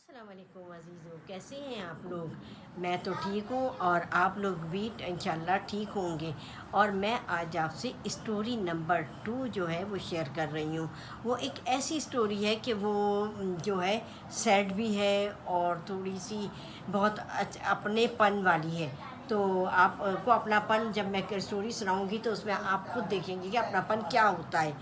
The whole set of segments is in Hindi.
अस्सलाम वालेकुम अज़ीज़ों, कैसे हैं आप लोग। मैं तो ठीक हूँ और आप लोग भी इंशाल्लाह ठीक होंगे। और मैं आज आपसे स्टोरी नंबर 2 जो है वो शेयर कर रही हूँ। वो एक ऐसी स्टोरी है कि वो जो है सैड भी है और थोड़ी सी बहुत अपनेपन वाली है। तो आपको अपनापन, जब मैं स्टोरी सुनाऊंगी तो उसमें आप खुद देखेंगे कि अपनापन क्या होता है।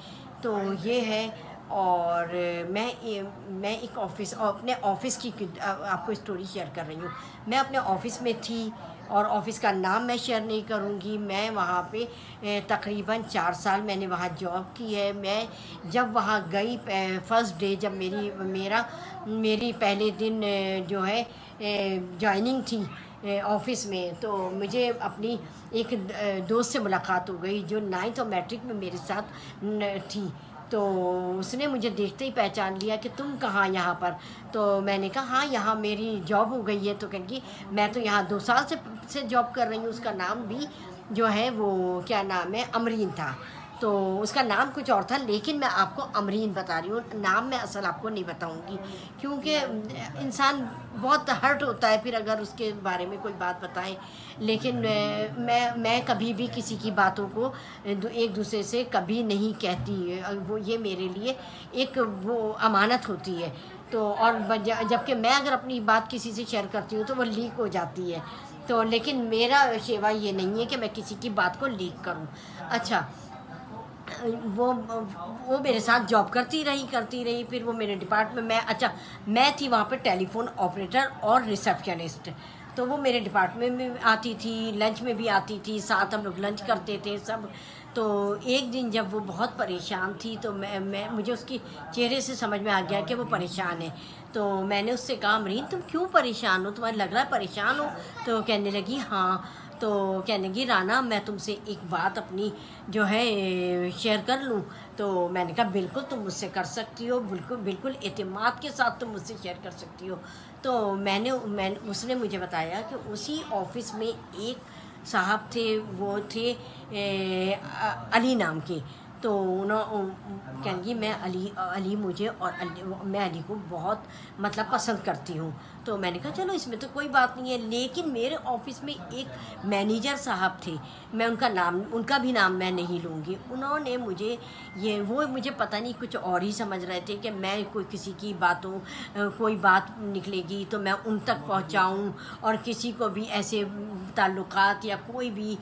तो ये है। और मैं एक ऑफ़िस और अपने ऑफ़िस की आपको स्टोरी शेयर कर रही हूँ। मैं अपने ऑफ़िस में थी और ऑफ़िस का नाम मैं शेयर नहीं करूँगी। मैं वहाँ पे तकरीबन 4 साल मैंने वहाँ जॉब की है। मैं जब वहाँ गई फ़र्स्ट डे, जब मेरी पहले दिन जो है जॉइनिंग थी ऑफ़िस में, तो मुझे अपनी एक दोस्त से मुलाकात हो गई जो 9th और मैट्रिक में मेरे साथ थी। तो उसने मुझे देखते ही पहचान लिया कि तुम कहाँ यहाँ पर। तो मैंने कहा हाँ, यहाँ मेरी जॉब हो गई है। तो कहेंगी मैं तो यहाँ 2 साल से जॉब कर रही हूँ। उसका नाम भी जो है वो क्या नाम है, अमरीन था। तो उसका नाम कुछ और था, लेकिन मैं आपको अमरीन बता रही हूँ, नाम मैं असल आपको नहीं बताऊँगी, क्योंकि इंसान बहुत हर्ट होता है फिर अगर उसके बारे में कोई बात बताएं। लेकिन मैं कभी भी किसी की बातों को एक दूसरे से कभी नहीं कहती। वो ये मेरे लिए एक वो अमानत होती है। तो और जबकि मैं अगर अपनी बात किसी से शेयर करती हूँ तो वो लीक हो जाती है। तो लेकिन मेरा शेवा ये नहीं है कि मैं किसी की बात को लीक करूँ। अच्छा, वो मेरे साथ जॉब करती रही। फिर वो मेरे डिपार्टमेंट में, अच्छा, मैं थी वहाँ पे टेलीफोन ऑपरेटर और रिसेप्शनिस्ट। तो वो मेरे डिपार्टमेंट में आती थी, लंच में भी आती थी, साथ हम लोग लंच करते थे सब। तो एक दिन जब वो बहुत परेशान थी तो मैं मुझे उसकी चेहरे से समझ में आ गया कि वो परेशान है। तो मैंने उससे कहा, अमरीन तुम क्यों परेशान हो, तुम्हारा लग रहा है परेशान हो। तो कहने लगी हाँ। तो कहने लगी, राना मैं तुमसे एक बात अपनी जो है शेयर कर लूँ। तो मैंने कहा बिल्कुल तुम मुझसे कर सकती हो, बिल्कुल बिल्कुल एतमाद के साथ तुम मुझसे शेयर कर सकती हो। तो मैं उसने मुझे बताया कि उसी ऑफिस में एक साहब थे, वो थे अली नाम के। तो कहेंगी मैं अली मुझे और मैं अली को बहुत मतलब पसंद करती हूँ। तो मैंने कहा चलो इसमें तो कोई बात नहीं है, लेकिन मेरे ऑफिस में एक मैनेजर साहब थे, मैं उनका भी नाम मैं नहीं लूँगी। उन्होंने मुझे वो मुझे पता नहीं कुछ और ही समझ रहे थे कि मैं कोई किसी की बातों कोई बात निकलेगी तो मैं उन तक पहुँचाऊँ और किसी को भी ऐसे ताल्लुकात या कोई भी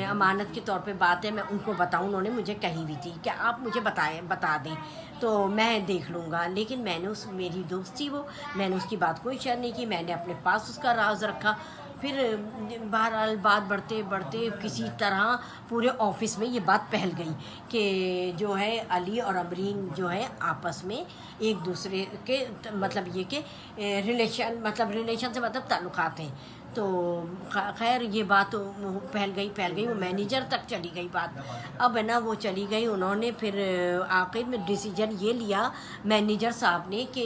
अमानत के तौर पे बात है मैं उनको बताऊँ। उन्होंने मुझे कही भी थी कि आप मुझे बता दें तो मैं देख लूँगा। लेकिन मेरी दोस्त थी वो, मैंने उसकी बात कोई शेयर नहीं की, मैंने अपने पास उसका राज रखा। फिर बहरहाल बात बढ़ते बढ़ते किसी तरह पूरे ऑफिस में ये बात फैल गई कि जो है अली और अमरीन जो है आपस में एक दूसरे के मतलब ये कि रिलेशन से मतलब ताल्लुकात हैं। तो खैर ये बात फैल गई, वो मैनेजर तक चली गई बात। अब है ना वो चली गई, उन्होंने फिर आखिर में डिसीजन ये लिया मैनेजर साहब ने कि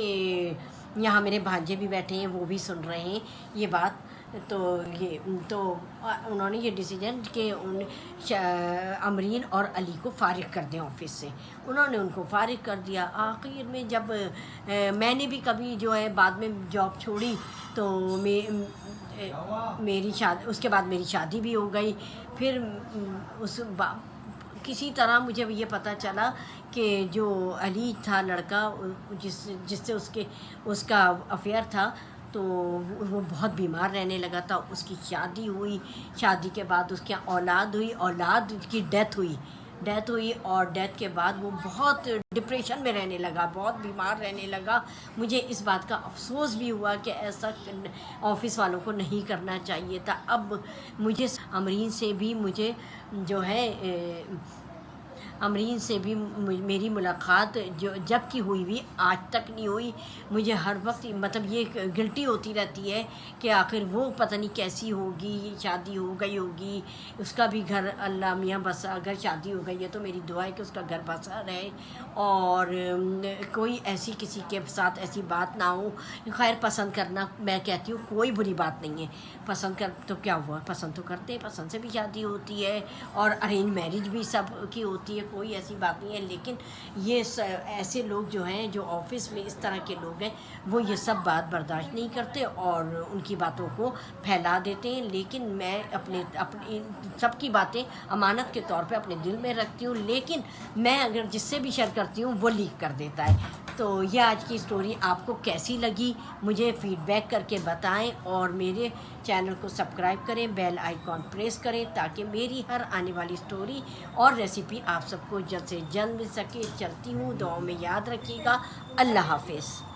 यहाँ मेरे भांजे भी बैठे हैं, वो भी सुन रहे हैं ये बात। तो तो उन्होंने ये डिसीजन कि अमरीन और अली को फ़ारिग कर दें ऑफिस से। उन्होंने उनको फ़ारिग कर दिया। आखिर में जब मैंने भी कभी जो है बाद में जॉब छोड़ी तो मेरी शादी, उसके बाद मेरी शादी भी हो गई। फिर किसी तरह मुझे ये पता चला कि जो अली था लड़का जिससे उसका अफेयर था, तो वो बहुत बीमार रहने लगा था। उसकी शादी हुई, शादी के बाद उसकी औलाद हुई, औलाद की डेथ हुई और डेथ के बाद वो बहुत डिप्रेशन में रहने लगा, बहुत बीमार रहने लगा। मुझे इस बात का अफसोस भी हुआ कि ऐसा ऑफिस वालों को नहीं करना चाहिए था। अब मुझे अमरीन से भी मुझे जो है अमरीन से भी मेरी मुलाकात जो जब की हुई आज तक नहीं हुई। मुझे हर वक्त मतलब ये गिल्टी होती रहती है कि आखिर वो पता नहीं कैसी होगी, शादी हो गई होगी, उसका भी घर अल्लाह मियाँ बसा, अगर शादी हो गई है तो मेरी दुआ है कि उसका घर बसा रहे और कोई ऐसी किसी के साथ ऐसी बात ना हो। खैर पसंद करना, मैं कहती हूँ कोई बुरी बात नहीं है, पसंद कर तो क्या हुआ, पसंद तो करते हैं, पसंद से भी शादी होती है और अरेंज मैरिज भी सब की होती है, कोई ऐसी बात नहीं है, लेकिन ये ऐसे लोग जो हैं, जो ऑफिस में इस तरह के लोग हैं, वो ये सब बात बर्दाश्त नहीं करते और उनकी बातों को फैला देते हैं। लेकिन मैं अपने सबकी बातें अमानत के तौर पे अपने दिल में रखती हूँ, लेकिन मैं अगर जिससे भी शेयर करती हूँ वो लीक कर देता है। तो यह आज की स्टोरी आपको कैसी लगी मुझे फीडबैक करके बताएं और मेरे चैनल को सब्सक्राइब करें, बेल आइकॉन प्रेस करें, ताकि मेरी हर आने वाली स्टोरी और रेसिपी आप सबको जल्द से जल्द मिल सके। चलती हूँ, दुआओं में याद रखिएगा। अल्लाह हाफिज़।